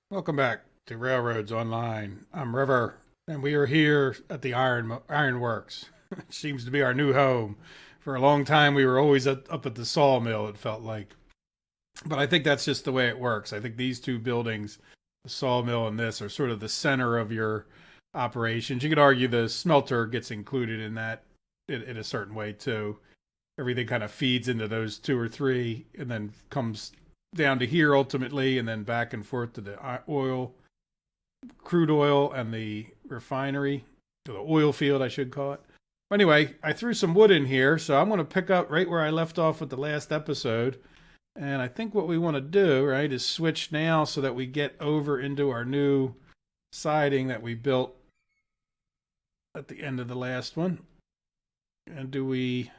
Welcome back to Railroads Online. I'm River, and we are here at the Iron Works. It seems to be our new home. For a long time, we were always up at the sawmill, it felt like. But I think that's just the way it works. I think these two buildings, the sawmill and this, are sort of the center of your operations. You could argue the smelter gets included in that in a certain way, too. Everything kind of feeds into those two or three and then comes down to here ultimately, and then back and forth to the crude oil, and the refinery, or the oil field, I should call it. Anyway, I threw some wood in here, so I'm going to pick up right where I left off with the last episode. And I think what we want to do, right, is switch now so that we get over into our new siding that we built at the end of the last one. And do we...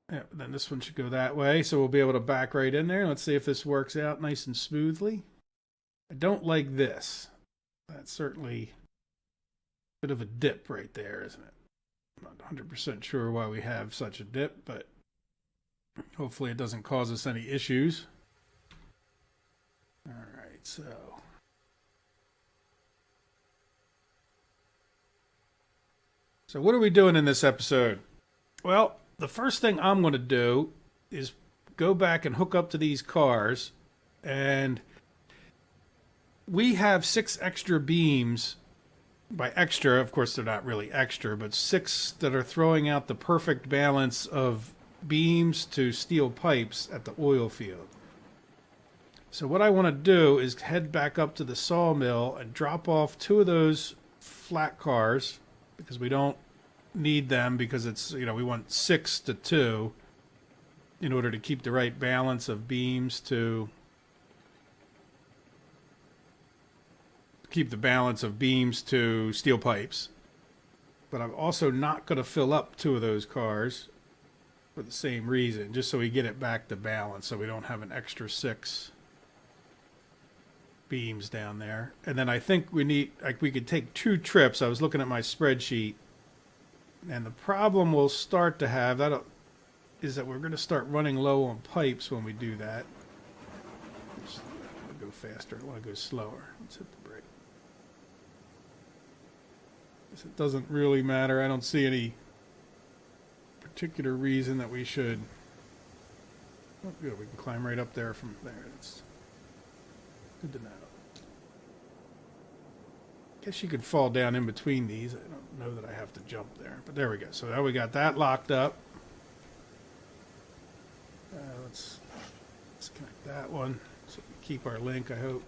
Yeah, then this one should go that way, so we'll be able to back right in there. Let's see if this works out nice and smoothly. I don't like this. That's certainly a bit of a dip right there, isn't it? I'm not 100% sure why we have such a dip, but hopefully it doesn't cause us any issues. All right, so... So what are we doing in this episode? Well, the first thing I'm going to do is go back and hook up to these cars, and we have 6 extra beams. By extra, of course, they're not really extra, but 6 that are throwing out the perfect balance of beams to steel pipes at the oil field. So what I want to do is head back up to the sawmill and drop off 2 of those flat cars, because we don't need them, because it's, we want 6 to 2 in order to keep the right balance of beams to steel pipes. But I'm also not going to fill up 2 of those cars for the same reason, just so we get it back to balance, so we don't have an extra 6 beams down there. And then I think we could take 2 trips. I was looking at my spreadsheet, and the problem we'll start to have is that we're going to start running low on pipes when we do that. I want to go faster. I want to go slower. Let's hit the brake. Guess it doesn't really matter. I don't see any particular reason that we should. Oh, good. We can climb right up there from there. That's good to know. Guess you could fall down in between these. I don't know that I have to jump there, but there we go. So now we got that locked up. Let's connect that one so we keep our link, I hope.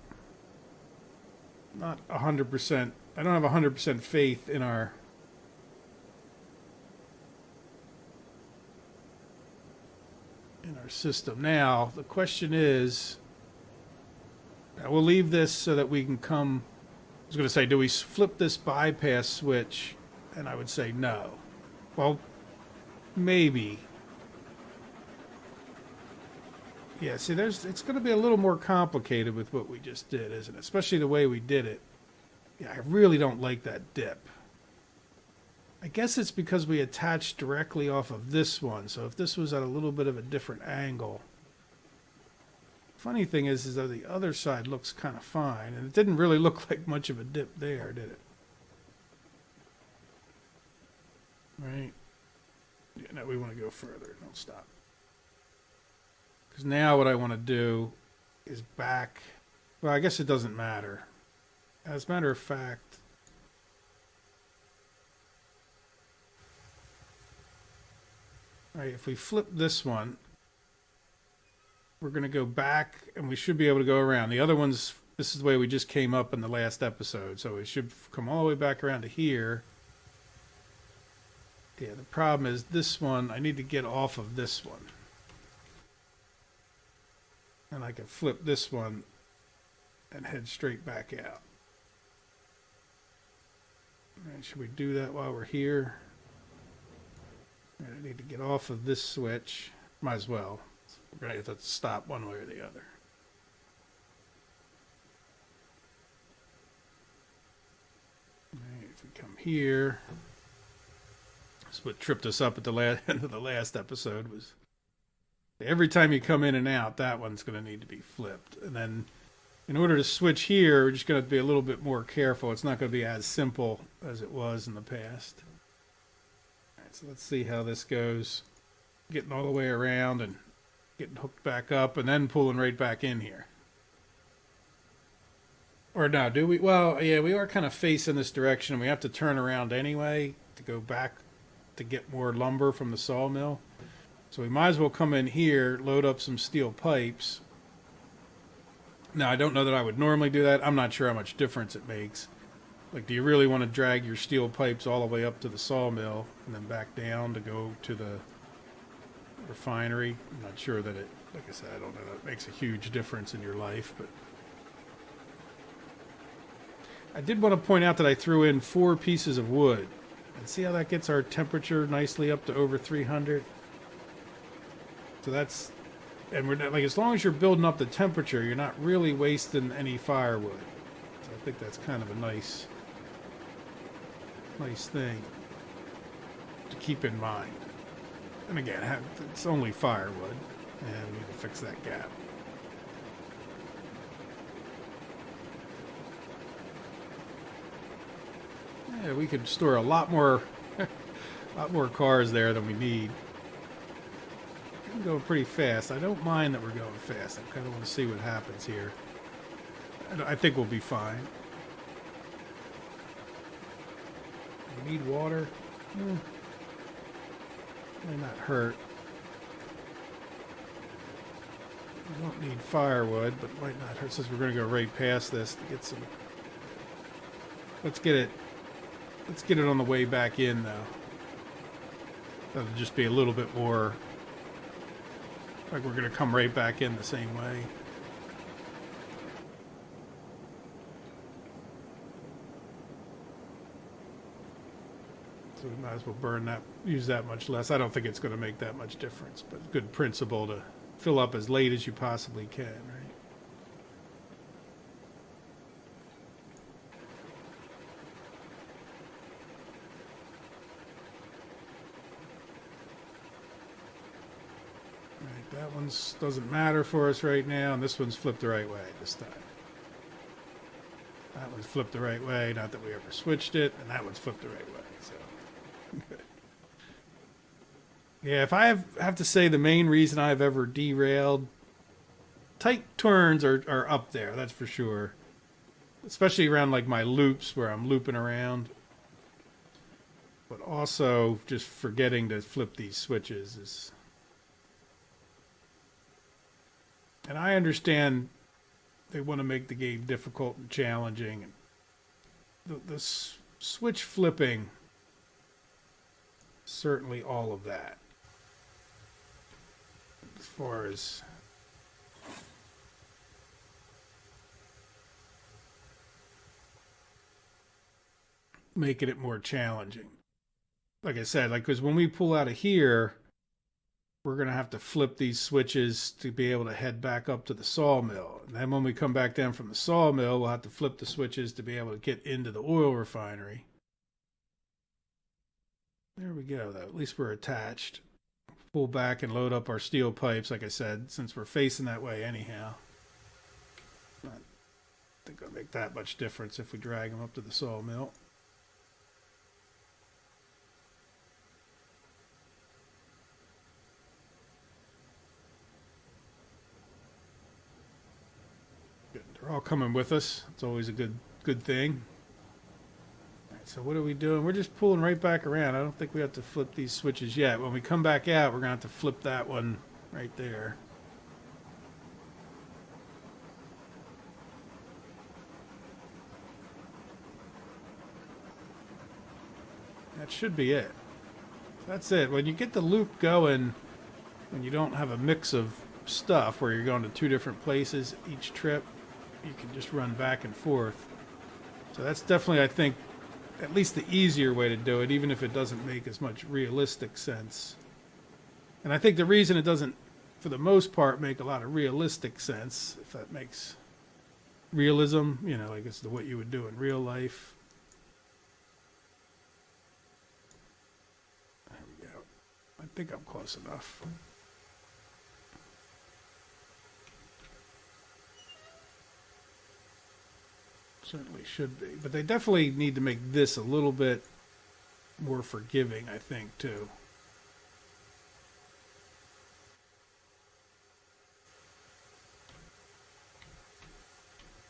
Not 100%. I don't have 100% faith in our system. Now, the question is, we'll leave this so that we can come. I was going to say, do we flip this bypass switch? And I would say no. Well, maybe. Yeah, see, it's going to be a little more complicated with what we just did, isn't it? Especially the way we did it. Yeah, I really don't like that dip. I guess it's because we attached directly off of this one. So if this was at a little bit of a different angle. Funny thing is that the other side looks kind of fine, and it didn't really look like much of a dip there, did it? Right? Yeah, no, we want to go further. Don't stop. Because now what I want to do is back. Well, I guess it doesn't matter. As a matter of fact, all right, if we flip this one, we're going to go back, and we should be able to go around. The other ones, this is the way we just came up in the last episode, so we should come all the way back around to here. Yeah, the problem is this one, I need to get off of this one. And I can flip this one and head straight back out. All right, should we do that while we're here? I need to get off of this switch. Might as well. We're going to have to stop one way or the other. Right, if we come here, that's what tripped us up at the end of the last episode, was Every time you come in and out, that one's going to need to be flipped. And then in order to switch here, we're just going to be a little bit more careful. It's not going to be as simple as it was in the past. All right, so let's see how this goes. Getting all the way around and getting hooked back up and then pulling right back in here. Or no, do we? Well, yeah, we are kind of facing this direction. We have to turn around anyway to go back to get more lumber from the sawmill. So we might as well come in here, load up some steel pipes. Now, I don't know that I would normally do that. I'm not sure how much difference it makes. Like, do you really want to drag your steel pipes all the way up to the sawmill and then back down to go to the refinery? I'm not sure that it, like I said, I don't know that it makes a huge difference in your life, but I did want to point out that I threw in 4 pieces of wood. And see how that gets our temperature nicely up to over 300? So that's, and we're not, like, as long as you're building up the temperature, you're not really wasting any firewood. So I think that's kind of a nice thing to keep in mind. And again, it's only firewood, and we need to fix that gap. Yeah, we could store a lot more cars there than we need. I'm going pretty fast. I don't mind that we're going fast. I kind of want to see what happens here. I think we'll be fine. We need water. May not hurt. We don't need firewood, but it might not hurt since we're going to go right past this to get some. Let's get it on the way back in, though. That'll just be a little bit more like we're going to come right back in the same way. So we might as well burn that, use that much less. I don't think it's going to make that much difference, but good principle to fill up as late as you possibly can, right? That one doesn't matter for us right now, and this one's flipped the right way this time. That one's flipped the right way, not that we ever switched it, and that one's flipped the right way, so. Yeah, if I have to say the main reason I've ever derailed, tight turns are up there, that's for sure. Especially around like my loops where I'm looping around. But also just forgetting to flip these switches is... And I understand they want to make the game difficult and challenging. And the switch flipping, certainly all of that. As far as making it more challenging. Like I said, like, because when we pull out of here, we're going to have to flip these switches to be able to head back up to the sawmill. And then when we come back down from the sawmill, we'll have to flip the switches to be able to get into the oil refinery. There we go, though. At least we're attached. Pull back and load up our steel pipes, like I said, since we're facing that way anyhow. I think it'll make that much difference if we drag them up to the sawmill. They're all coming with us. It's always a good thing. All right, so what are we doing? We're just pulling right back around. I don't think we have to flip these switches yet. When we come back out, we're going to have to flip that one right there. That should be it. That's it. When you get the loop going, when you don't have a mix of stuff where you're going to 2 different places each trip, you can just run back and forth. So that's definitely, I think, at least the easier way to do it, even if it doesn't make as much realistic sense. And I think the reason it doesn't, for the most part, make a lot of realistic sense, if that makes realism, you know, like it's what you would do in real life. There we go. I think I'm close enough. Certainly should be. But they definitely need to make this a little bit more forgiving, I think, too.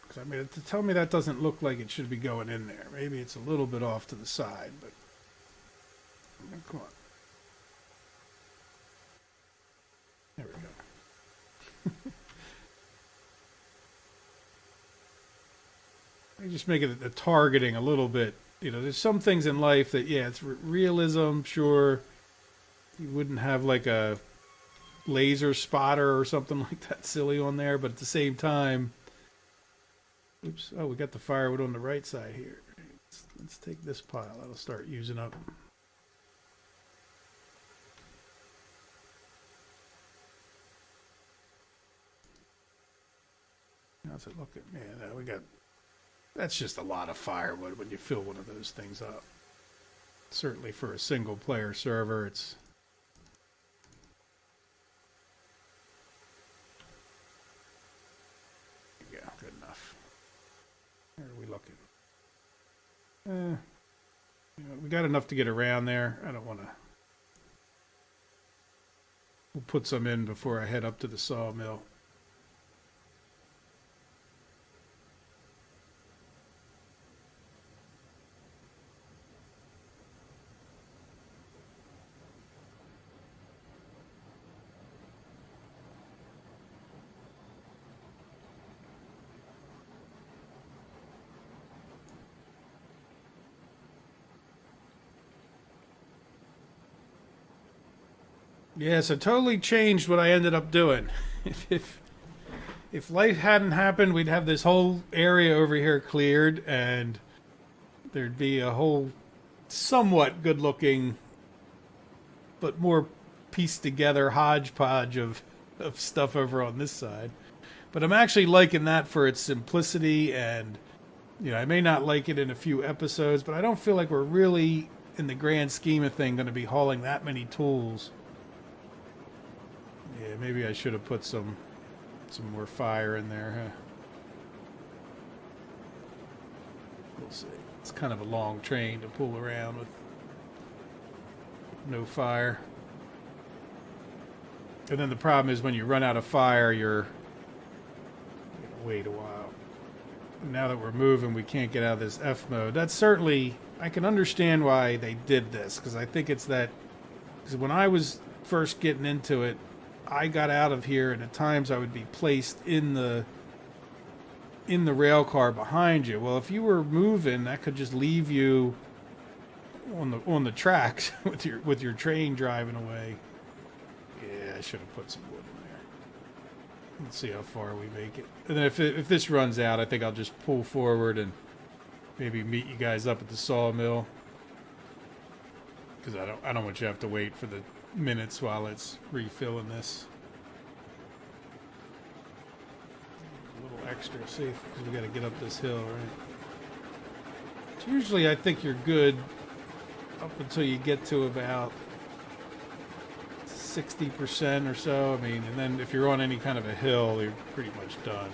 Because, I mean, to tell me that doesn't look like it should be going in there. Maybe it's a little bit off to the side, but... Come on. There we go. I just make it the targeting a little bit. You know, there's some things in life that, yeah, it's realism, sure. You wouldn't have like a laser spotter or something like that silly on there, but at the same time... Oops. Oh, we got the firewood on the right side here. Let's take this pile. That'll start using up. How's it looking? Man, we got... That's just a lot of firewood when you fill one of those things up. Certainly for a single player server, it's... Yeah, good enough. Where are we looking? You know, we got enough to get around there. I don't want to... We'll put some in before I head up to the sawmill. Yeah, so totally changed what I ended up doing. If life hadn't happened, we'd have this whole area over here cleared, and there'd be a whole somewhat good-looking, but more pieced together hodgepodge of stuff over on this side. But I'm actually liking that for its simplicity, and you know, I may not like it in a few episodes, but I don't feel like we're really, in the grand scheme of things, going to be hauling that many tools. Yeah, maybe I should have put some more fire in there, huh? We'll see. It's kind of a long train to pull around with no fire. And then the problem is when you run out of fire, you're gonna wait a while. Now that we're moving, we can't get out of this F mode. That's certainly... I can understand why they did this, because I think it's that... Because when I was first getting into it, I got out of here, and at times I would be placed in the rail car behind you. Well, if you were moving, that could just leave you on the tracks with your train driving away. Yeah, I should have put some wood in there. Let's see how far we make it. And then if this runs out, I think I'll just pull forward and maybe meet you guys up at the sawmill. Because I don't want you to have to wait for the minutes while it's refilling this. A little extra safe because we got to get up this hill, right? So usually I think you're good up until you get to about 60% or so. I mean, and then if you're on any kind of a hill, you're pretty much done.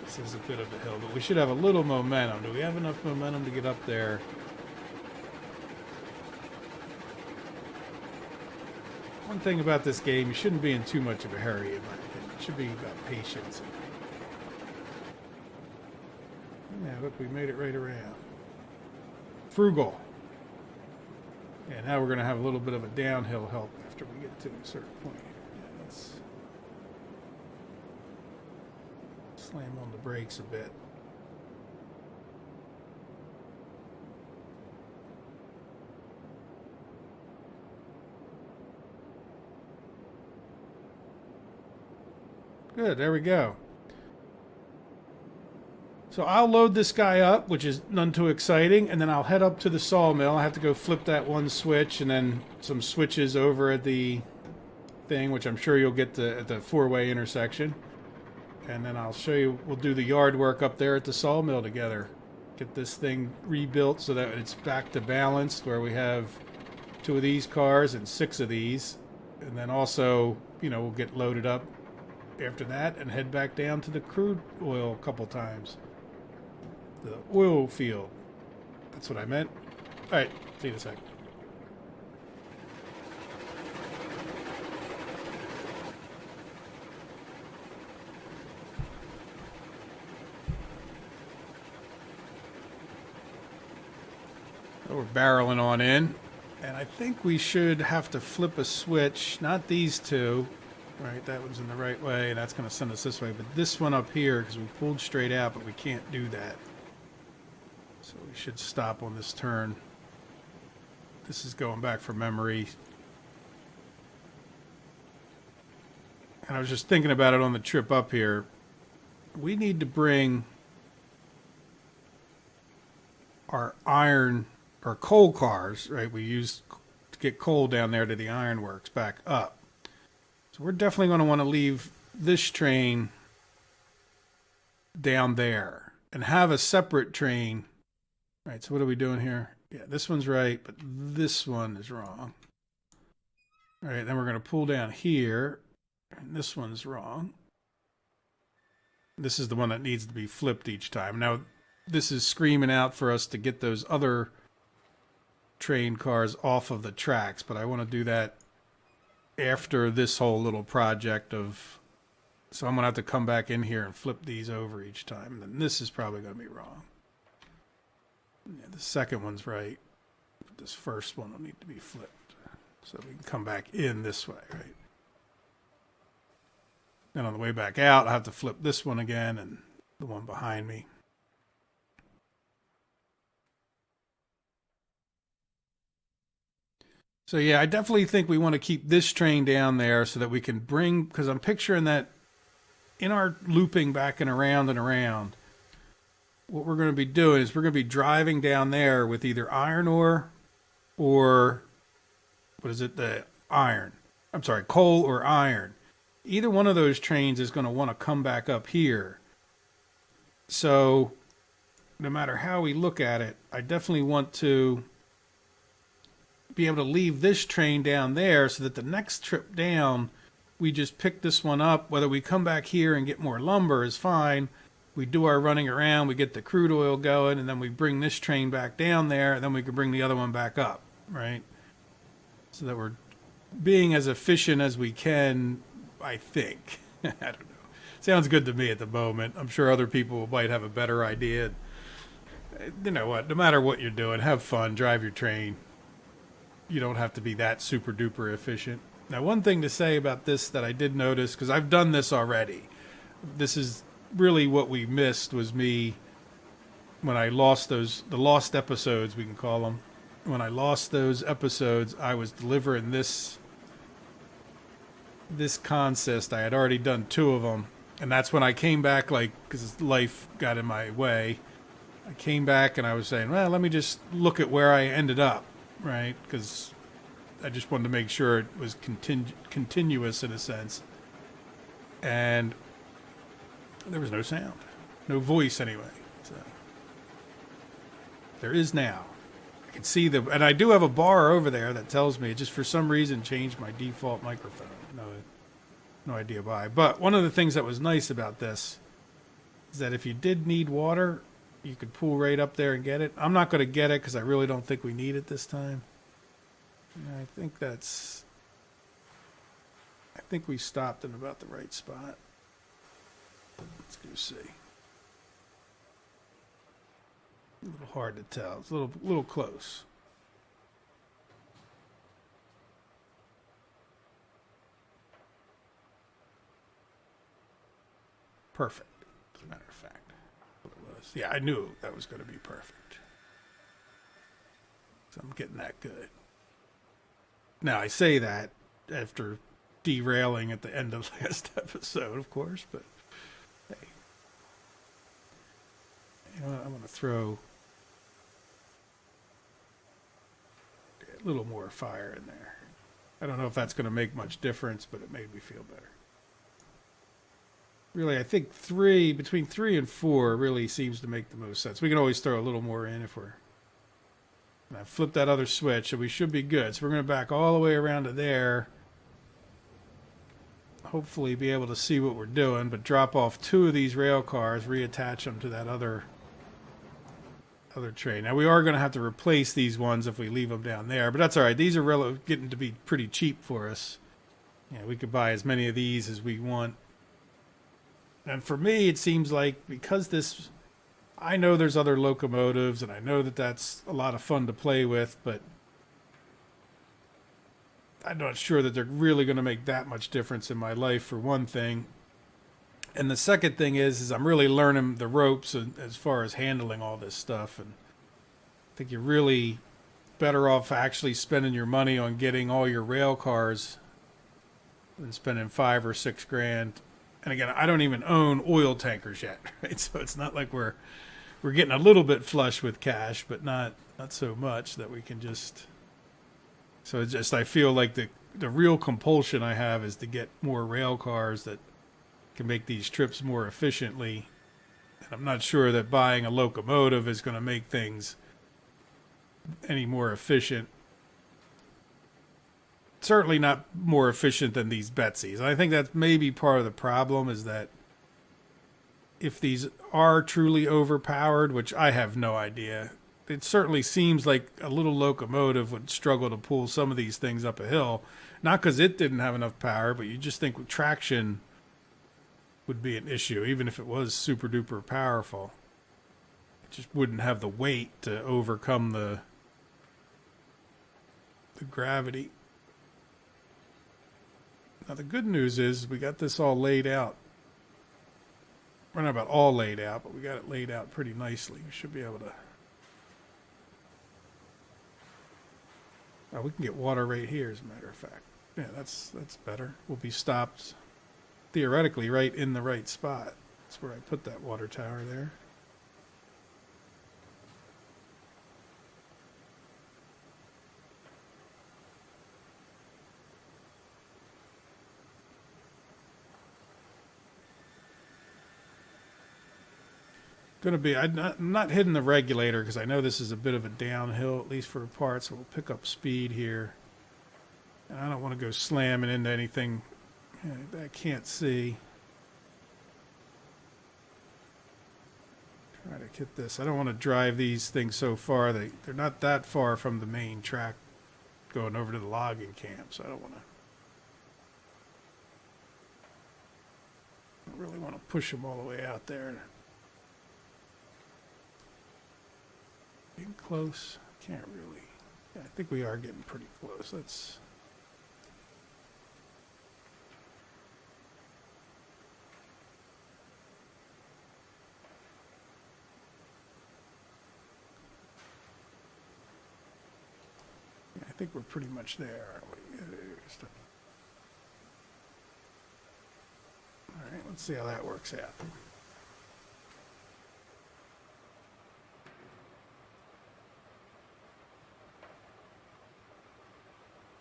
This is a bit of a hill, but we should have a little momentum. Do we have enough momentum to get up there? One thing about this game, you shouldn't be in too much of a hurry, in my opinion. It should be about patience. Yeah, look, we made it right around. Frugal. And now we're going to have a little bit of a downhill help after we get to a certain point. Yeah, let's slam on the brakes a bit. Good, there we go. So I'll load this guy up, which is none too exciting, and then I'll head up to the sawmill. I have to go flip that one switch and then some switches over at the thing, which I'm sure you'll get at the four-way intersection. And then I'll show you, we'll do the yard work up there at the sawmill together. Get this thing rebuilt so that it's back to balanced, where we have 2 of these cars and 6 of these. And then also, you know, we'll get loaded up after that and head back down to the crude oil a couple times. The oil field. That's what I meant. Alright, see you in a sec. So we're barreling on in. And I think we should have to flip a switch. Not these two. Right, that one's in the right way, and that's going to send us this way. But this one up here, because we pulled straight out, but we can't do that. So we should stop on this turn. This is going back from memory. And I was just thinking about it on the trip up here. We need to bring our iron or coal cars, right? We use to get coal down there to the ironworks back up. So we're definitely going to want to leave this train down there and have a separate train. Right, so what are we doing here? Yeah, this one's right, but this one is wrong. All right, then we're going to pull down here, and this one's wrong. This is the one that needs to be flipped each time. Now, this is screaming out for us to get those other train cars off of the tracks, but I want to do that after this whole little project of... So I'm going to have to come back in here and flip these over each time. And then this is probably going to be wrong. Yeah, the second one's right. But this first one will need to be flipped. So we can come back in this way, right? And on the way back out, I'll have to flip this one again and the one behind me. So yeah, I definitely think we want to keep this train down there so that we can bring, because I'm picturing that in our looping back and around, what we're going to be doing is we're going to be driving down there with either iron ore or, what is it, the iron. I'm sorry, coal or iron. Either one of those trains is going to want to come back up here. So no matter how we look at it, I definitely want to be able to leave this train down there so that the next trip down, we just pick this one up. Whether we come back here and get more lumber is fine. We do our running around, we get the crude oil going, and then we bring this train back down there, and then we can bring the other one back up, right? So that we're being as efficient as we can, I think. I don't know. Sounds good to me at the moment. I'm sure other people might have a better idea. You know what? No matter what you're doing, have fun, drive your train. You don't have to be that super duper efficient. Now, one thing to say about this that I did notice, because I've done this already. This is really what we missed, was me when I lost the lost episodes, we can call them. When I lost those episodes, I was delivering this consist. I had already done 2 of them. And that's when I came back, like, because life got in my way. I came back and I was saying, well, let me just look at where I ended up, right? Because I just wanted to make sure it was continuous in a sense. And there was no sound. No voice anyway. So there is now. I can see and I do have a bar over there that tells me it just for some reason changed my default microphone. No idea why. But one of the things that was nice about this is that if you did need water, you could pull right up there and get it. I'm not going to get it because I really don't think we need it this time. I think we stopped in about the right spot. Let's go see. A little hard to tell. It's a little close. Perfect, as a matter of fact. What it was. Yeah, I knew that was going to be perfect. So I'm getting that good. Now, I say that after derailing at the end of last episode, of course, but hey. You know what? I'm going to throw a little more fire in there. I don't know if that's going to make much difference, but it made me feel better. Really, I think between 3 and 4 really seems to make the most sense. We can always throw a little more in if we're... And I flipped that other switch, so we should be good. So we're going to back all the way around to there. hopefully be able to see what we're doing, but drop off 2 of these rail cars, reattach them to that other train. Now we are going to have to replace these ones if we leave them down there, but that's all right. These are getting to be pretty cheap for us. Yeah, we could buy as many of these as we want. And for me, it seems like because this, I know there's other locomotives, and I know that that's a lot of fun to play with, but I'm not sure that they're really going to make that much difference in my life, for one thing. And the second thing is I'm really learning the ropes as far as handling all this stuff. And I think you're really better off actually spending your money on getting all your rail cars than spending $5 or $6 grand. And again, I don't even own oil tankers yet, right? So it's not like we're getting a little bit flush with cash, but not so much that we can just. So it's just, I feel like the real compulsion I have is to get more rail cars that can make these trips more efficiently. And I'm not sure that buying a locomotive is going to make things any more efficient. Certainly not more efficient than these Betsy's. And I think that's maybe part of the problem, is that if these are truly overpowered, which I have no idea, it certainly seems like a little locomotive would struggle to pull some of these things up a hill. Not because it didn't have enough power, but you just think with traction would be an issue, even if it was super duper powerful. It just wouldn't have the weight to overcome the gravity. Now the good news is we got this all laid out. We're not about all laid out, but we got it laid out pretty nicely. We should be able to. Oh, we can get water right here, as a matter of fact. Yeah, that's better. We'll be stopped theoretically right in the right spot. That's where I put that water tower there. Going to be, I'm not hitting the regulator because I know this is a bit of a downhill, at least for a part, so we'll pick up speed here. And I don't want to go slamming into anything that I can't see. Try to get this. I don't want to drive these things so far. They're not that far from the main track going over to the logging camp, so I don't really want to push them all the way out there. Getting close. Can't really. Yeah, I think we are getting pretty close. Let's. Yeah, I think we're pretty much there, aren't we? All right, let's see how that works out.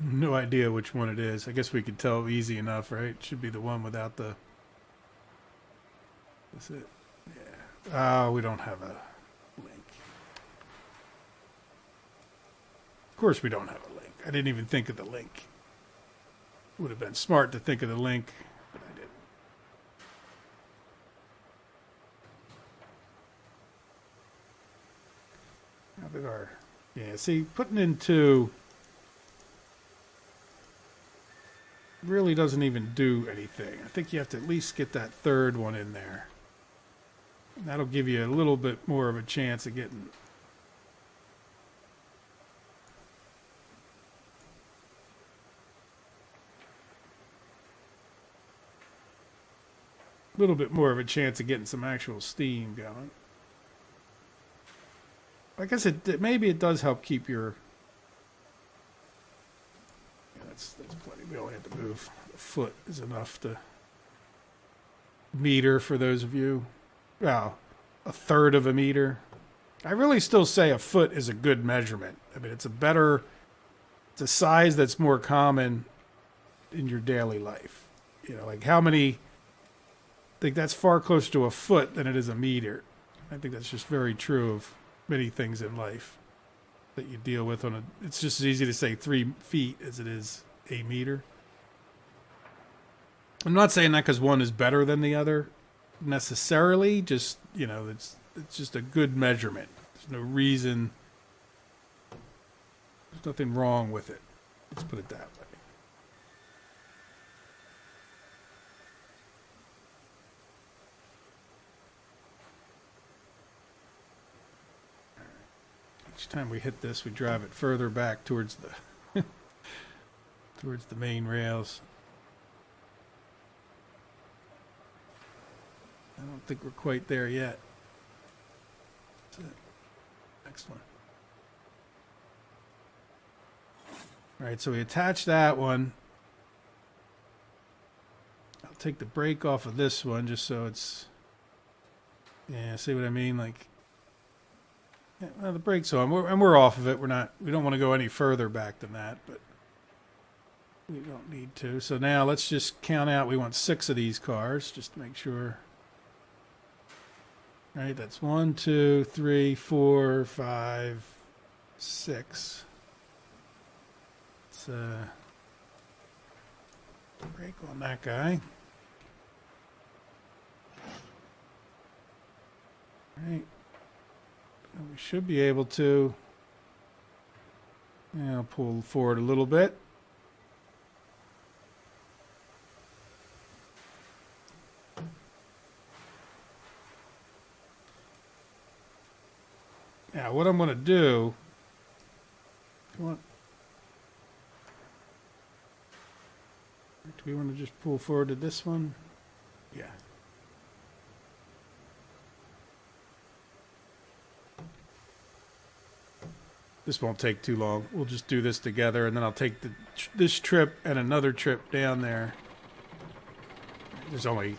No idea which one it is. I guess we could tell easy enough, right? It should be the one without the. That's it. Yeah. Oh, we don't have a link. Of course we don't have a link. I didn't even think of the link. It would have been smart to think of the link, but I didn't. How did our. Yeah, see, putting in 2. Really doesn't even do anything. I think you have to at least get that third one in there. And that'll give you a little bit more of a chance of getting. A little bit more of a chance of getting some actual steam going. I guess maybe it does help keep your. That's plenty. We only have to move a foot is enough to meter for those of you. Well, a third of a meter. I really still say a foot is a good measurement. I mean, it's a size that's more common in your daily life. You know, like how many, I think that's far closer to a foot than it is a meter. I think that's just very true of many things in life that you deal with it's just as easy to say 3 feet as it is a meter. I'm not saying that because one is better than the other necessarily. Just, you know, it's just a good measurement. There's no reason. There's nothing wrong with it. Let's put it that way. Each time we hit this, we drive it further back towards the towards the main rails. I don't think we're quite there yet. That's it. Next one. All right, so we attach that one. I'll take the brake off of this one just so it's... Yeah, see what I mean? Like, yeah, well, the brake's on, and we're off of it. We don't want to go any further back than that, but we don't need to. So now let's just count out. We want 6 of these cars, just to make sure. All right, that's 1, 2, 3, 4, 5, 6. Let's brake on that guy. All right. We should be able to. Yeah, I'll pull forward a little bit. Now, what I'm going to do. Do we want to just pull forward to this one? Yeah. This won't take too long. We'll just do this together, and then I'll take this trip and another trip down there. There's only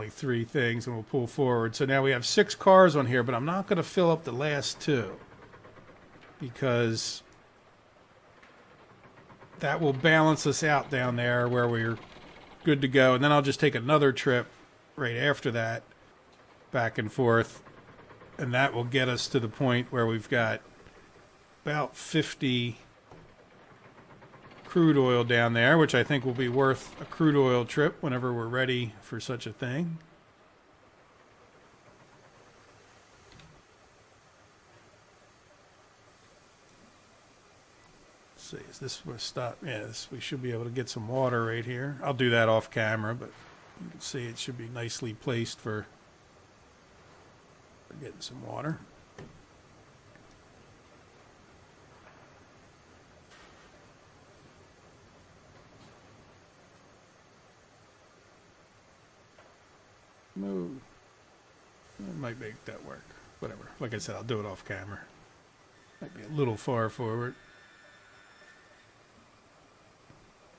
3 things, and we'll pull forward. So now we have 6 cars on here, but I'm not going to fill up the last 2 because that will balance us out down there where we're good to go. And then I'll just take another trip right after that, back and forth. And that will get us to the point where we've got about 50 crude oil down there, which I think will be worth a crude oil trip whenever we're ready for such a thing. Let's see, is this where stop? Yes, we should be able to get some water right here. I'll do that off camera, but you can see it should be nicely placed for getting some water. Move. I might make that work. Whatever. Like I said, I'll do it off camera. Might be a little far forward.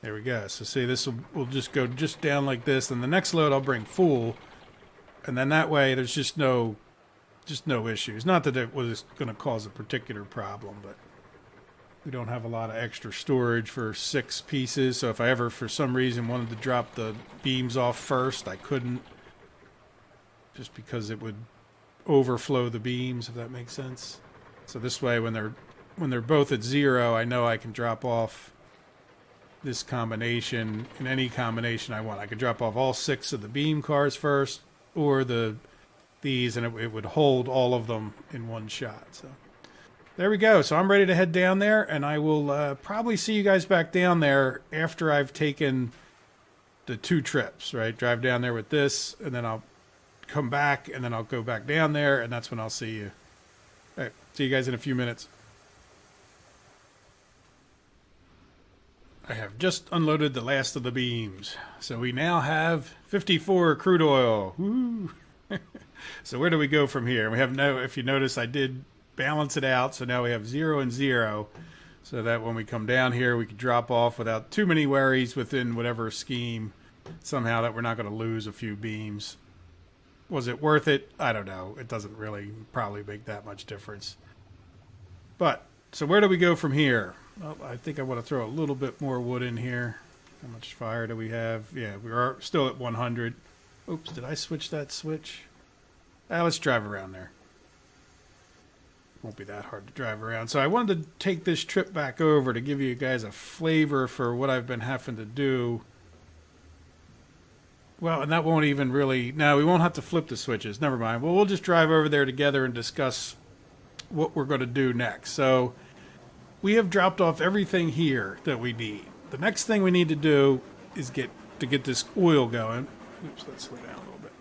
There we go. So see, this will just go just down like this, and the next load I'll bring full, and then that way there's just no issues. Not that it was going to cause a particular problem, but we don't have a lot of extra storage for 6 pieces. So if I ever, for some reason, wanted to drop the beams off first, I couldn't, just because it would overflow the beams, if that makes sense. So this way, when they're both at 0, I know I can drop off this combination in any combination I want. I could drop off all 6 of the beam cars first, or these, and it would hold all of them in one shot. So there we go. So I'm ready to head down there, and I will probably see you guys back down there after I've taken the 2 trips, right? Drive down there with this, and then I'll come back, and then I'll go back down there, and that's when I'll see you. All right, see you guys in a few minutes. I have just unloaded the last of the beams. So we now have 54 crude oil. Woo! So where do we go from here? We have if you notice, I did balance it out. So now we have 0 and 0. So that when we come down here, we can drop off without too many worries within whatever scheme. Somehow that we're not going to lose a few beams. Was it worth it? I don't know. It doesn't really probably make that much difference. But, so where do we go from here? Well, I think I want to throw a little bit more wood in here. How much fire do we have? Yeah, we are still at 100. Oops, did I switch that switch? Let's drive around there. Won't be that hard to drive around. So I wanted to take this trip back over to give you guys a flavor for what I've been having to do Well, and that won't even really. No, we won't have to flip the switches. Never mind. Well, we'll just drive over there together and discuss what we're going to do next. So we have dropped off everything here that we need. The next thing we need to do is get this oil going. Oops, let's slow down a little bit.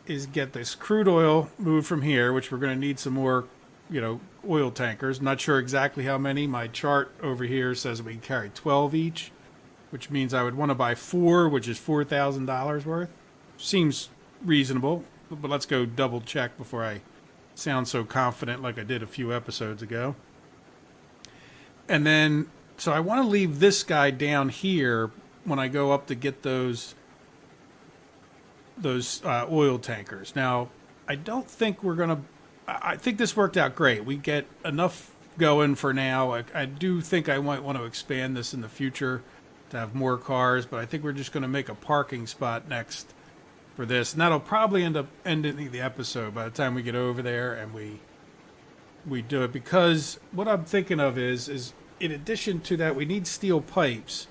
Is get this crude oil moved from here, which we're going to need some more, oil tankers. Not sure exactly how many. My chart over here says we can carry 12 each, which means I would want to buy 4, which is $4,000 worth. Seems reasonable, but let's go double check before I sound so confident like I did a few episodes ago. And then, so I want to leave this guy down here when I go up to get those oil tankers. Now, I don't think we're going to... I think this worked out great. We get enough going for now. I do think I might want to expand this in the future to have more cars, but I think we're just going to make a parking spot next for this. And that'll probably end up ending the episode by the time we get over there and we do it. Because what I'm thinking of is in addition to that, we need steel pipes.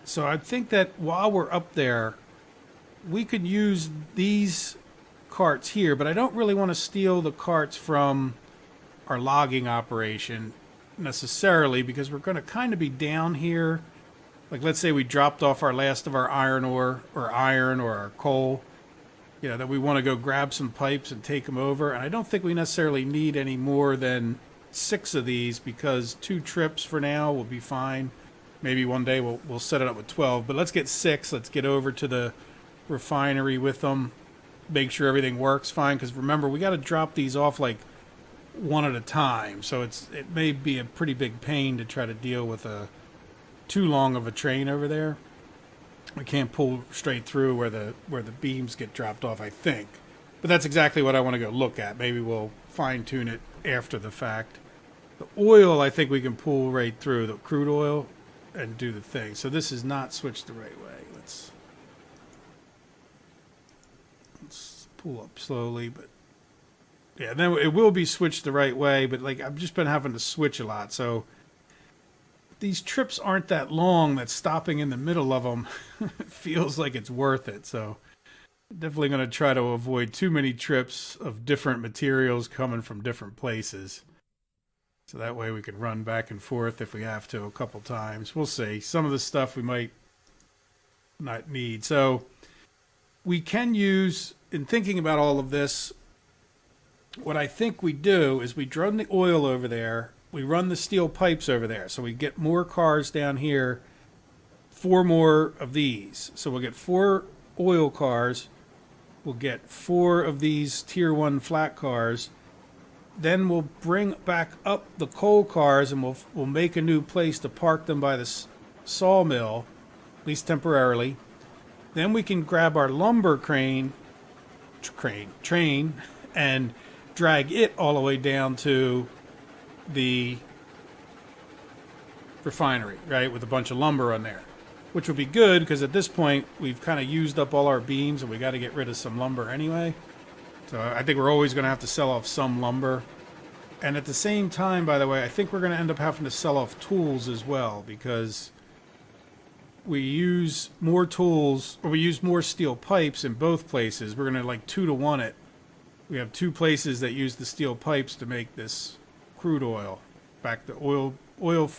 So I think that while we're up there, we could use these carts here, but I don't really want to steal the carts from our logging operation necessarily, because we're going to kind of be down here. Like, let's say we dropped off our last of our iron ore or iron or our coal, that we want to go grab some pipes and take them over. And I don't think we necessarily need any more than 6 of these, because 2 trips for now will be fine. Maybe one day we'll set it up with 12, but let's get 6. Let's get over to the refinery with them, make sure everything works fine, because remember, we got to drop these off like one at a time, so it may be a pretty big pain to try to deal with too long of a train over there. We can't pull straight through where the beams get dropped off, I think. But that's exactly what I want to go look at. Maybe we'll fine tune it after the fact. The oil, I think we can pull right through, the crude oil, and do the thing. So this is not switched the right way. Let's pull up slowly, but yeah, then it will be switched the right way, but like I've just been having to switch a lot, so these trips aren't that long that stopping in the middle of them feels like it's worth it. So definitely going to try to avoid too many trips of different materials coming from different places, so that way we can run back and forth if we have to a couple times. We'll see. Some of the stuff we might not need. So we can use, in thinking about all of this, what I think we do is we run the oil over there, we run the steel pipes over there, so we get more cars down here, 4 more of these. So we'll get 4 oil cars, we'll get 4 of these tier 1 flat cars, then we'll bring back up the coal cars and we'll make a new place to park them by the sawmill, at least temporarily. Then we can grab our lumber train, and drag it all the way down to the refinery, right, with a bunch of lumber on there, which would be good because at this point we've kind of used up all our beams and we got to get rid of some lumber anyway. So I think we're always going to have to sell off some lumber. And at the same time, by the way, I think we're going to end up having to sell off tools as well, because we use more tools, or we use more steel pipes in both places. We're going to like 2-to-1 it. We have 2 places that use the steel pipes to make this crude oil. In fact, the oil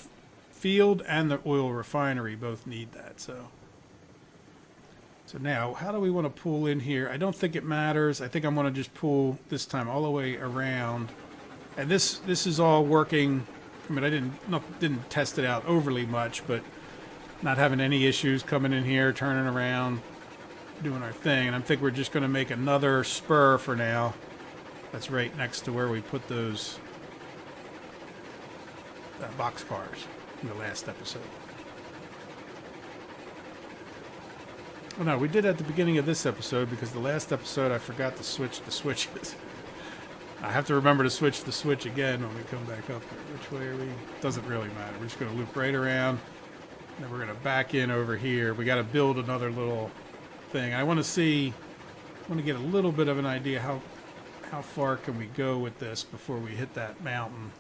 field and the oil refinery both need that. So now, how do we want to pull in here? I don't think it matters. I think I'm going to just pull this time all the way around. And this is all working. I mean, I didn't test it out overly much, but not having any issues coming in here, turning around, doing our thing. And I think we're just going to make another spur for now. That's right next to where we put those box cars in the last episode. Oh no, we did at the beginning of this episode, because the last episode I forgot to switch the switches. I have to remember to switch the switch again when we come back up here. Which way are we? Doesn't really matter. We're just going to loop right around. Then we're going to back in over here. We got to build another little thing. I want to get a little bit of an idea how far can we go with this before we hit that mountain.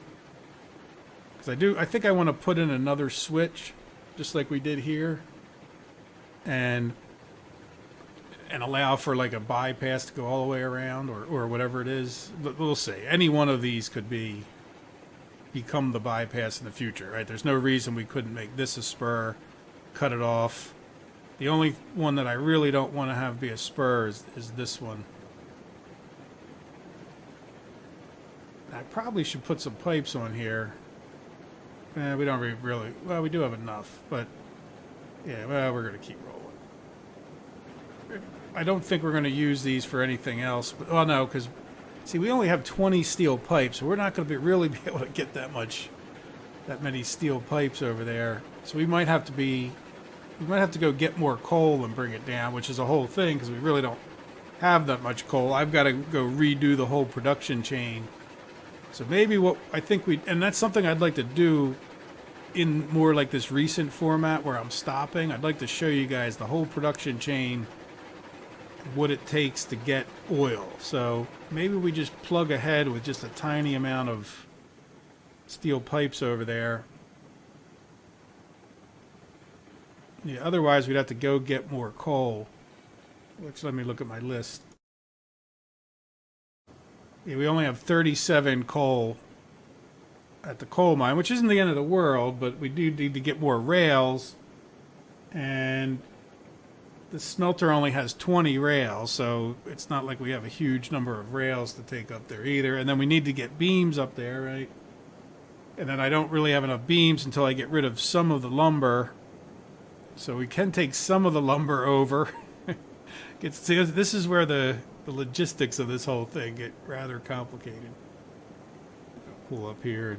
Because I think I want to put in another switch, just like we did here. And and allow for like a bypass to go all the way around, or whatever it is. But we'll see. Any one of these could become the bypass in the future, right? There's no reason we couldn't make this a spur, cut it off. The only one that I really don't want to have be a spur is this one. I probably should put some pipes on here. We don't really, well, we do have enough, but yeah, well, we're going to keep rolling. I don't think we're going to use these for anything else, but, oh no, because, see, we only have 20 steel pipes, so we're not going to really be able to get that many steel pipes over there. So we might have to go get more coal and bring it down, which is a whole thing, because we really don't have that much coal. I've got to go redo the whole production chain. So maybe what I think and that's something I'd like to do in more like this recent format where I'm stopping. I'd like to show you guys the whole production chain, what it takes to get oil. So maybe we just plug ahead with just a tiny amount of steel pipes over there. Yeah, otherwise we'd have to go get more coal. Which, let me look at my list. Yeah, we only have 37 coal at the coal mine, which isn't the end of the world, but we do need to get more rails. And the smelter only has 20 rails, so it's not like we have a huge number of rails to take up there either. And then we need to get beams up there, right? And then I don't really have enough beams until I get rid of some of the lumber. So we can take some of the lumber over. This is where the logistics of this whole thing get rather complicated. Pull up here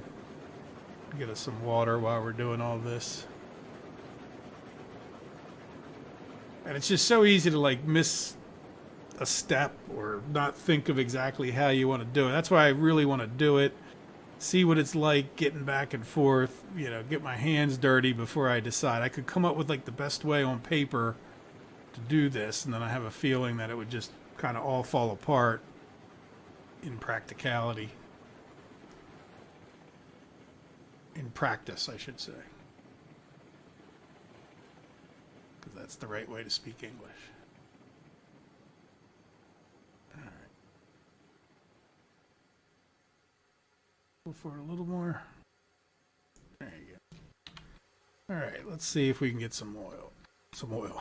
and get us some water while we're doing all this. And it's just so easy to like miss a step or not think of exactly how you want to do it. That's why I really want to do it. See what it's like getting back and forth, get my hands dirty before I decide. I could come up with like the best way on paper to do this, and then I have a feeling that it would just kind of all fall apart in practicality. In practice, I should say. Because that's the right way to speak English. All right. Go for it a little more. There you go. All right, let's see if we can get some oil. Some water.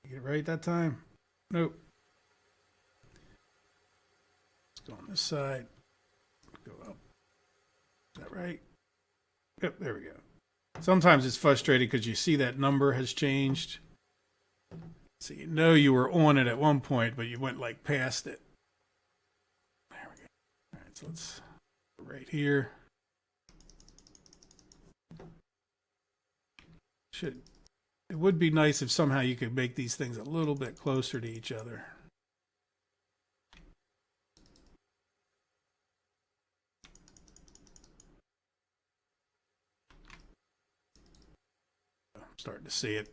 Get it right that time? Nope. Let's go on this side. Go up. Is that right? Yep, there we go. Sometimes it's frustrating because you see that number has changed. So you know you were on it at one point, but you went like past it. There we go. All right, so let's go right here. It would be nice if somehow you could make these things a little bit closer to each other. I'm starting to see it.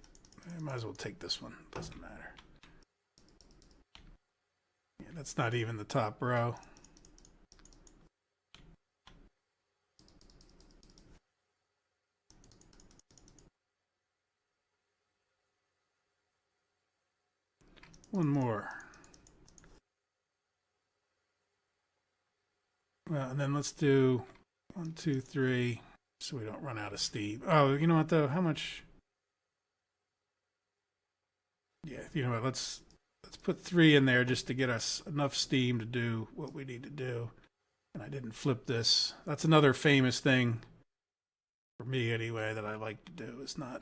I might as well take this one. Doesn't matter. Yeah, that's not even the top row. One more. Well, and then let's do 1, 2, 3, so we don't run out of steam. Oh, you know what though? How much? Yeah, you know what? Let's put 3 in there just to get us enough steam to do what we need to do. And I didn't flip this. That's another famous thing for me anyway that I like to do. Is not.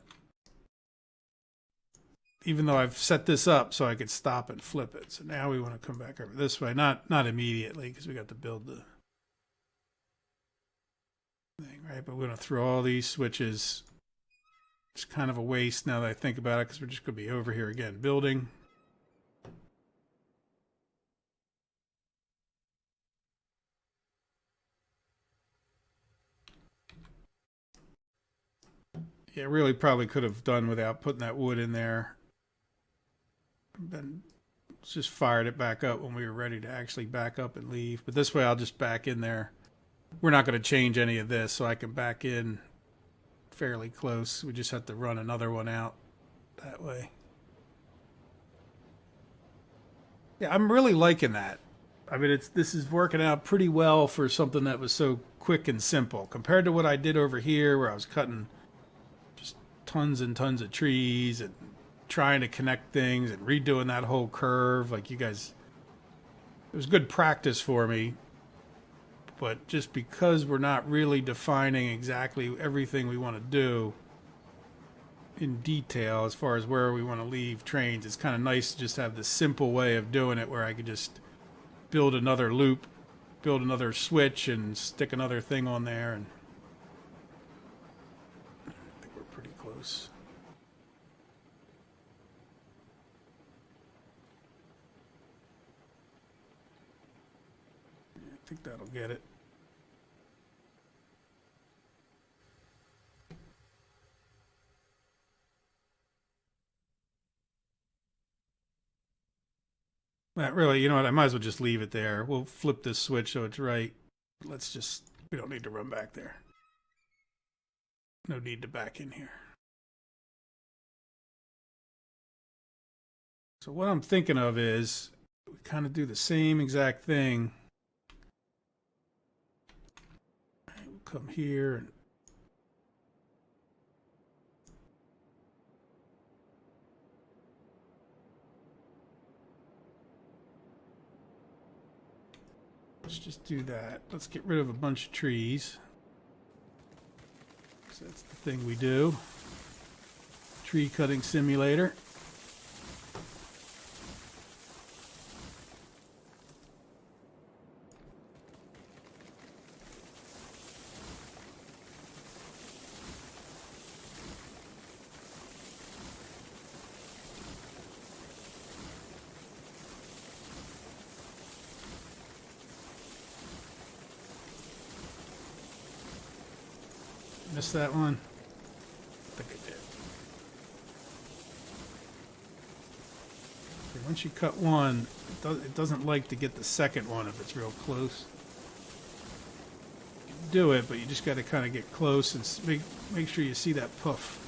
Even though I've set this up so I could stop and flip it. So now we want to come back over this way. Not immediately because we got to build the thing, right? But we're going to throw all these switches. It's kind of a waste now that I think about it because we're just going to be over here again building. Yeah, really probably could have done without putting that wood in there. Then just fired it back up when we were ready to actually back up and leave. But this way I'll just back in there we're not going to change any of this, so I can back in fairly close. We just have to run another one out that way. Yeah, I'm really liking that. I mean, this is working out pretty well for something that was so quick and simple compared to what I did over here, where I was cutting just tons and tons of trees and trying to connect things and redoing that whole curve. Like, you guys, it was good practice for me, but just because we're not really defining exactly everything we want to do in detail as far as where we want to leave trains, it's kind of nice to just have this simple way of doing it where I could just build another loop, build another switch, and stick another thing on there. And I think we're pretty close. I think that'll get it. That really, you know what, I might as well just leave it there. We'll flip this switch so it's right. Let's just, we don't need to run back there. No need to back in here. So what I'm thinking of is we kind of do the same exact thing. We'll come here and let's just do that. Let's get rid of a bunch of trees. So that's the thing we do. Tree cutting simulator. Missed that one? I think I did. Okay, once you cut one, it doesn't like to get the second one if it's real close. You can do it, but you just got to kind of get close and make sure you see that puff.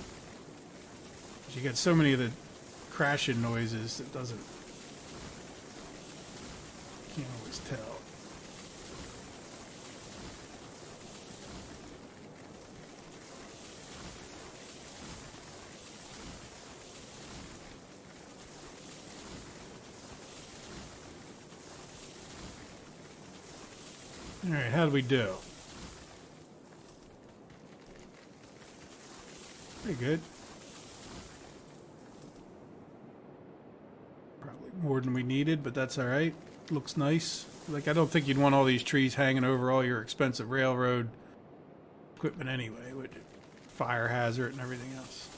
You got so many of the crashing noises that can't always tell. All right, how do we do? Pretty good. Probably more than we needed, but that's all right. Looks nice. Like, I don't think you'd want all these trees hanging over all your expensive railroad equipment anyway, would you? Fire hazard and everything else.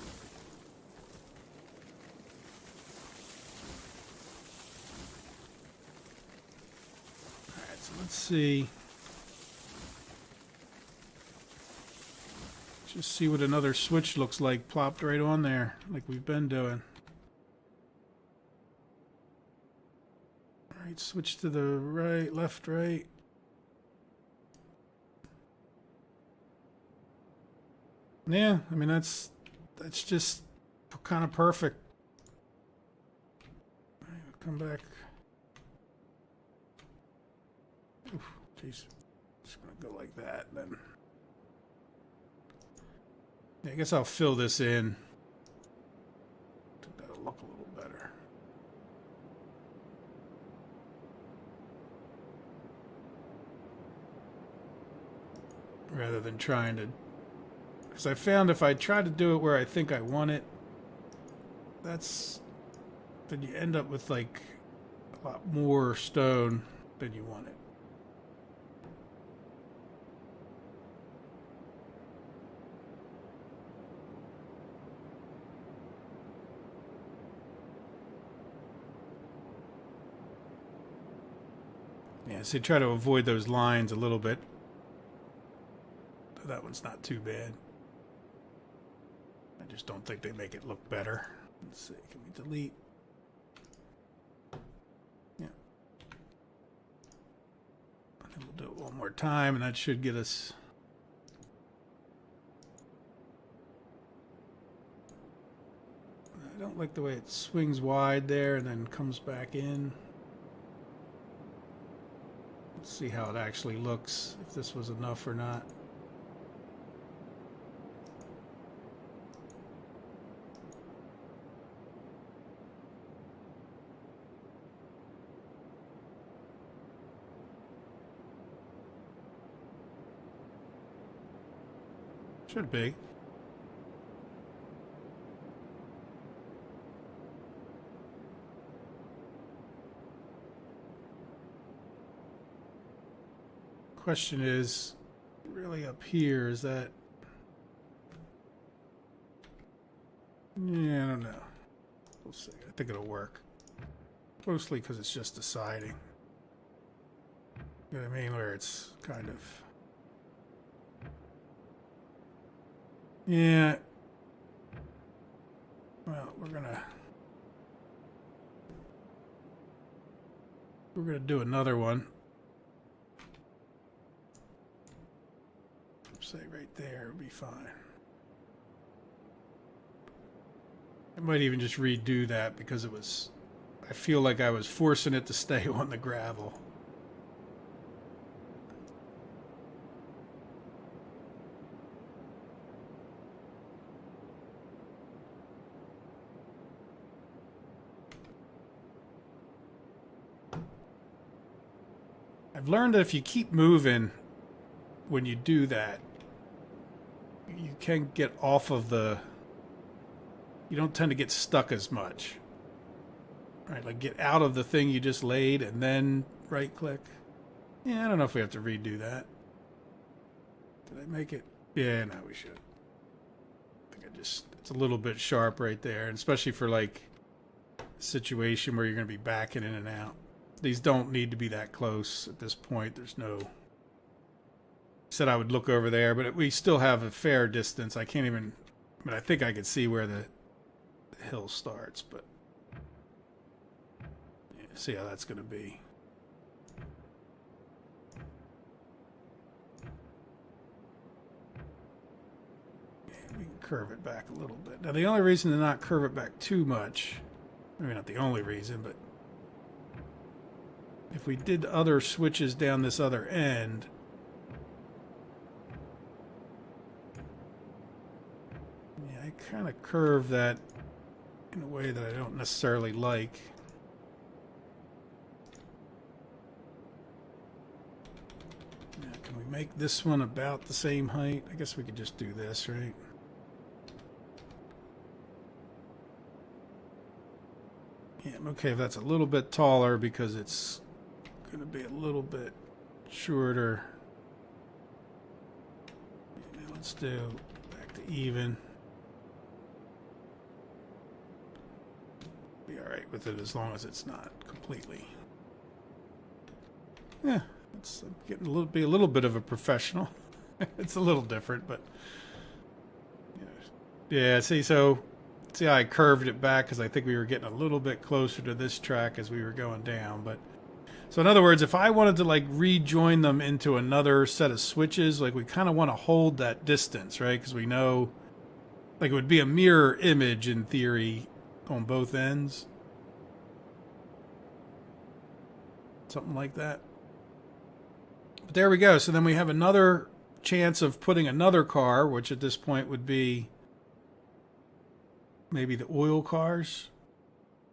All right, so let's see. Just see what another switch looks like plopped right on there, like we've been doing. All right, switch to the right, left, right. Yeah, I mean, that's just kind of perfect. All right, come back. Oof, jeez. Just gonna go like that, then. Yeah, I guess I'll fill this in. I think that'll look a little better. Rather than trying to... Because I found if I try to do it where I think I want it, then you end up with like a lot more stone than you want it. Yeah, so try to avoid those lines a little bit. That one's not too bad. I just don't think they make it look better. Let's see, can we delete? Yeah. And then we'll do one more time, and that should get us. I don't like the way it swings wide there and then comes back in. Let's see how it actually looks, if this was enough or not. Should be. Question is, really up here, is that... Yeah, I don't know. We'll see. I think it'll work. Mostly because it's just the siding. You know what I mean? Where it's kind of... Yeah. Well, we're gonna do another one. Say right there would be fine. I might even just redo that because it was... I feel like I was forcing it to stay on the gravel. I've learned that if you keep moving when you do that, you can get off of the... You don't tend to get stuck as much. Right, like get out of the thing you just laid and then right click. Yeah, I don't know if we have to redo that. Did I make it? Yeah, no, we should. I think it's a little bit sharp right there, and especially for like a situation where you're going to be backing in and out. These don't need to be that close at this point. There's no... Said I would look over there, but we still have a fair distance. I can't even... I mean, I think I could see where the hill starts, but... Yeah, see how that's going to be. Yeah, we can curve it back a little bit. Now, the only reason to not curve it back too much... Maybe not the only reason, but... If we did other switches down this other end... Yeah, I kind of curve that in a way that I don't necessarily like. Now, can we make this one about the same height? I guess we could just do this, right? Yeah, I'm okay if that's a little bit taller because it's going to be a little bit shorter. Now let's do back to even. Be alright with it as long as it's not completely. Yeah, it's getting be a little bit of a professional. It's a little different, but yeah. See, so see how I curved it back because I think we were getting a little bit closer to this track as we were going down. But so in other words, if I wanted to like rejoin them into another set of switches, like we kind of want to hold that distance, right? Because we know, like, it would be a mirror image in theory on both ends. Something like that. But there we go. So then we have another chance of putting another car, which at this point would be maybe the oil cars.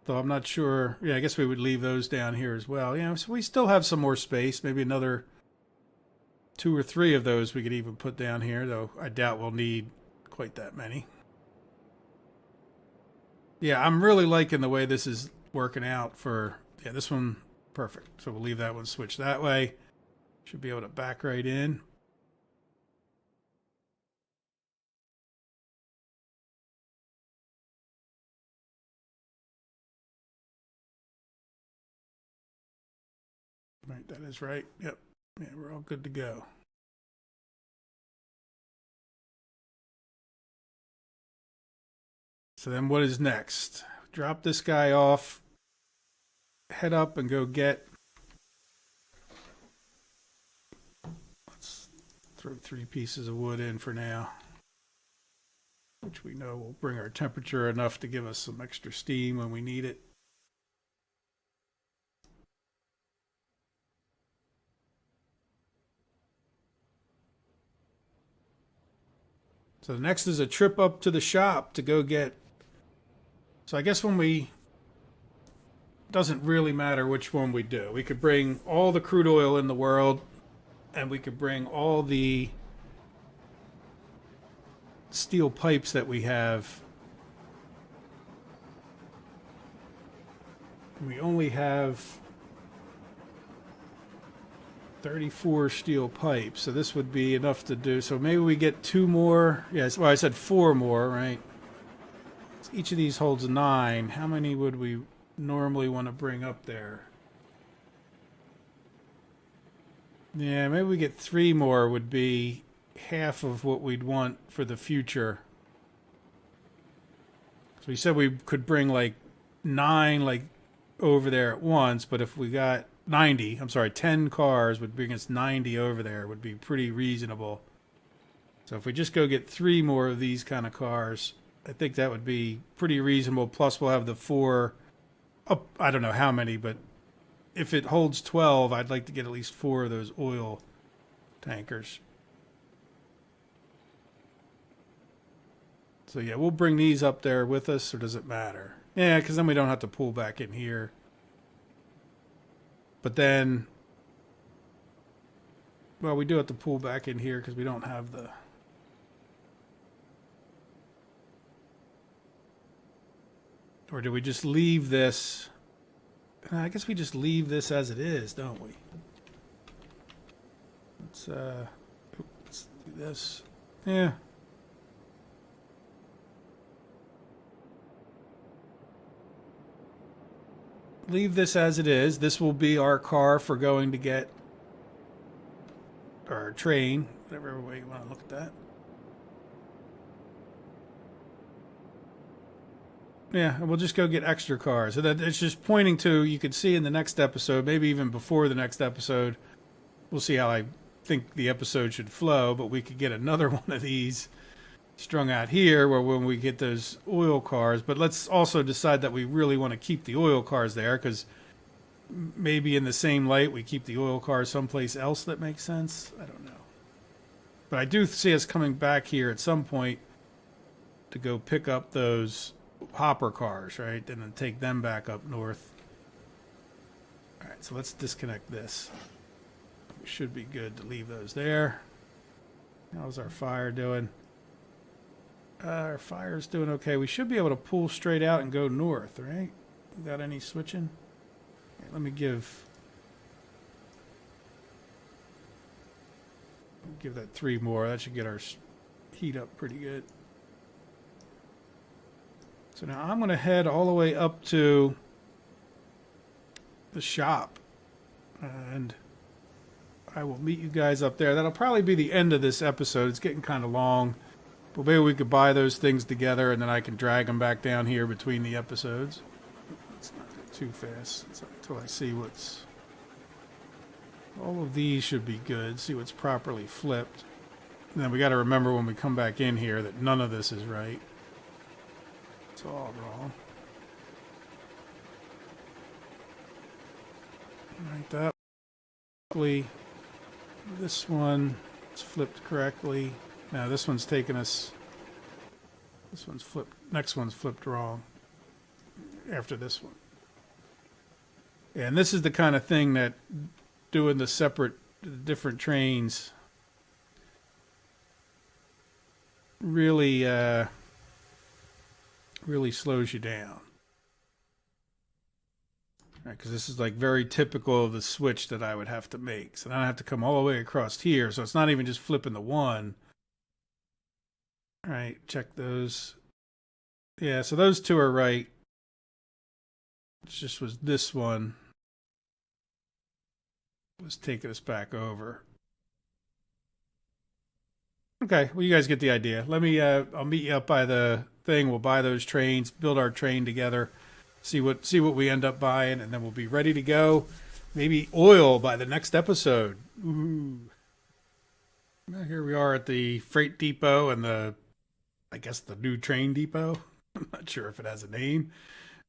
Though I'm not sure. Yeah, I guess we would leave those down here as well. Yeah, so we still have some more space. Maybe another 2 or 3 of those we could even put down here, though I doubt we'll need quite that many. Yeah, I'm really liking the way this is working out for... Yeah, this one, perfect. So we'll leave that one switched that way. Should be able to back right in. Right, that is right. Yep. Yeah, we're all good to go. So then what is next? Drop this guy off, head up and go get throw 3 pieces of wood in for now, which we know will bring our temperature enough to give us some extra steam when we need it. So next is a trip up to the shop to go get. So I guess when we, doesn't really matter which one we do. We could bring all the crude oil in the world, and we could bring all the steel pipes that we have. We only have 34 steel pipes, so this would be enough to do. So maybe we get 2 more. Yes, well, I said 4 more, right? So each of these holds 9. How many would we normally want to bring up there? Yeah, maybe we get 3 more would be half of what we'd want for the future. So we said we could bring like 9 like over there at once, but if we got 10 cars would bring us 90 over there, would be pretty reasonable. So if we just go get 3 more of these kind of cars, I think that would be pretty reasonable. Plus we'll have the 4 up, I don't know how many, but if it holds 12, I'd like to get at least 4 of those oil tankers. So yeah, we'll bring these up there with us, or does it matter? Yeah, because then we don't have to pull back in here. But then, well, we do have to pull back in here because we don't have the... Or do we just leave this? I guess we just leave this as it is, don't we? Let's do this. Yeah. Leave this as it is. This will be our car for going to get our train, whatever way you want to look at that. Yeah, and we'll just go get extra cars. So that it's just pointing to, you could see in the next episode, maybe even before the next episode, we'll see how I think the episode should flow, but we could get another one of these strung out here where when we get those oil cars. But let's also decide that we really want to keep the oil cars there, because maybe in the same light we keep the oil cars someplace else that makes sense. I don't know. But I do see us coming back here at some point to go pick up those hopper cars, right? And then take them back up north. All right, so let's disconnect this. We should be good to leave those there. How's our fire doing? Our fire's doing okay. We should be able to pull straight out and go north, right? Without any switching. Okay, let me give that 3 more. That should get our heat up pretty good. So now I'm going to head all the way up to the shop, and I will meet you guys up there. That'll probably be the end of this episode. It's getting kind of long, but maybe we could buy those things together, and then I can drag them back down here between the episodes. Let's not go too fast until I see what's... All of these should be good. See what's properly flipped. And then we got to remember when we come back in here that none of this is right. It's all wrong. Right, that this one is flipped correctly. Now this one's taking us. This one's flipped. Next one's flipped wrong. After this one. Yeah, and this is the kind of thing that doing the different trains really really slows you down. Right, because this is like very typical of the switch that I would have to make. So now I have to come all the way across here. So it's not even just flipping the one. All right, check those. Yeah, so those 2 are right. It just was this one was taking us back over. Okay, well, you guys get the idea. Let me, I'll meet you up by the thing. We'll buy those trains, build our train together, see what we end up buying, and then we'll be ready to go. Maybe oil by the next episode. Ooh. Well, here we are at the freight depot and I guess the new train depot. I'm not sure if it has a name,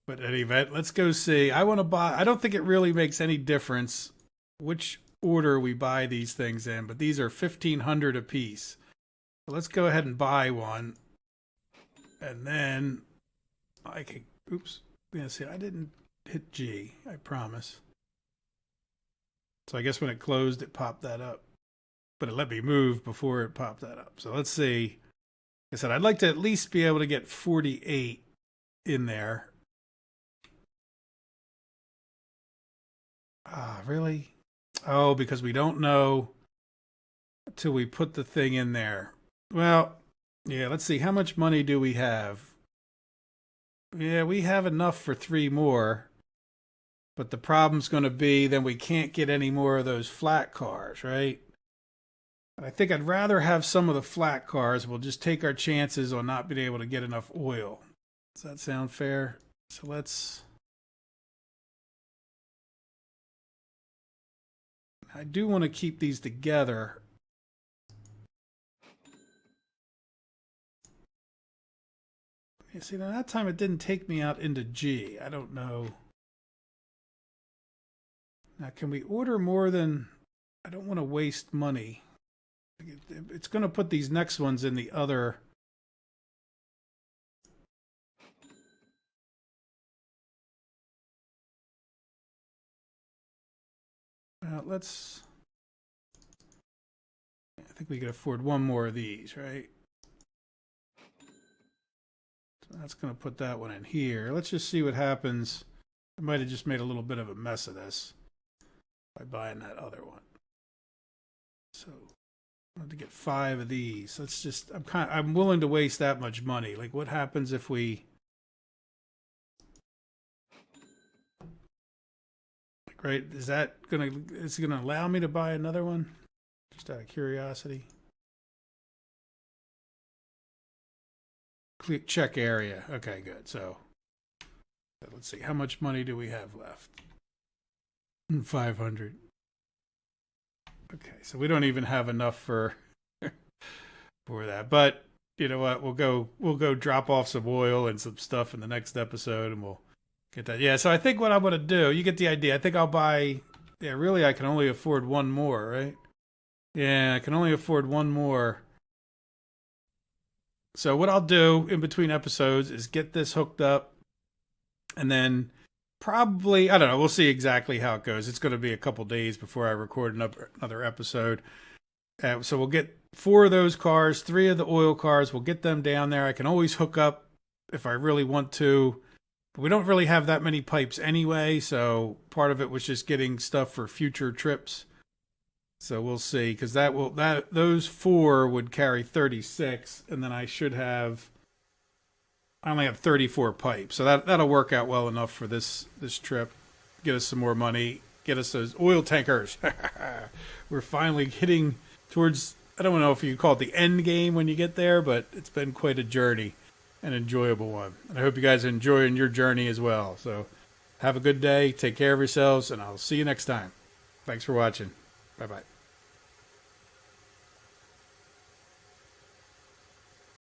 but in any event, let's go see. I want to buy, I don't think it really makes any difference which order we buy these things in, but these are 1,500 a piece. So let's go ahead and buy one. And then I can, oops, yeah, see, I didn't hit G, I promise. So I guess when it closed, it popped that up. But it let me move before it popped that up. So let's see. Like I said, I'd like to at least be able to get 48 in there. Ah, really? Oh, because we don't know until we put the thing in there. Well, yeah, let's see. How much money do we have? Yeah, we have enough for 3 more. But the problem's going to be then we can't get any more of those flat cars, right? I think I'd rather have some of the flat cars. We'll just take our chances on not being able to get enough oil. Does that sound fair? So let's... I do want to keep these together. You see, now that time it didn't take me out into G. I don't know. Now, can we order more than... I don't want to waste money. It's going to put these next ones in the other... let's... I think we could afford one more of these, right? So that's going to put that one in here. Let's just see what happens. I might have just made a little bit of a mess of this by buying that other one. So I have to get 5 of these. Let's just, I'm willing to waste that much money. Like, what happens if we, like, right? Is it gonna allow me to buy another one? Just out of curiosity. Click check area. Okay, good. So let's see. How much money do we have left? 500. Okay, so we don't even have enough for that. But you know what? We'll go drop off some oil and some stuff in the next episode, and we'll get that. Yeah. So I think what I'm gonna do, you get the idea. I think I'll buy. Yeah, really, I can only afford one more, right? Yeah, I can only afford one more. So what I'll do in between episodes is get this hooked up, and then probably, I don't know, we'll see exactly how it goes. It's going to be a couple days before I record another episode. So we'll get 4 of those cars, 3 of the oil cars. We'll get them down there. I can always hook up if I really want to. But we don't really have that many pipes anyway, so part of it was just getting stuff for future trips. So we'll see, because those 4 would carry 36, and then I only have 34 pipes, so that'll work out well enough for this trip. Get us some more money, get us those oil tankers. We're finally getting towards, I don't know if you call it the end game when you get there, but it's been quite a journey, an enjoyable one. And I hope you guys are enjoying your journey as well. So have a good day, take care of yourselves, and I'll see you next time. Thanks for watching. Bye-bye.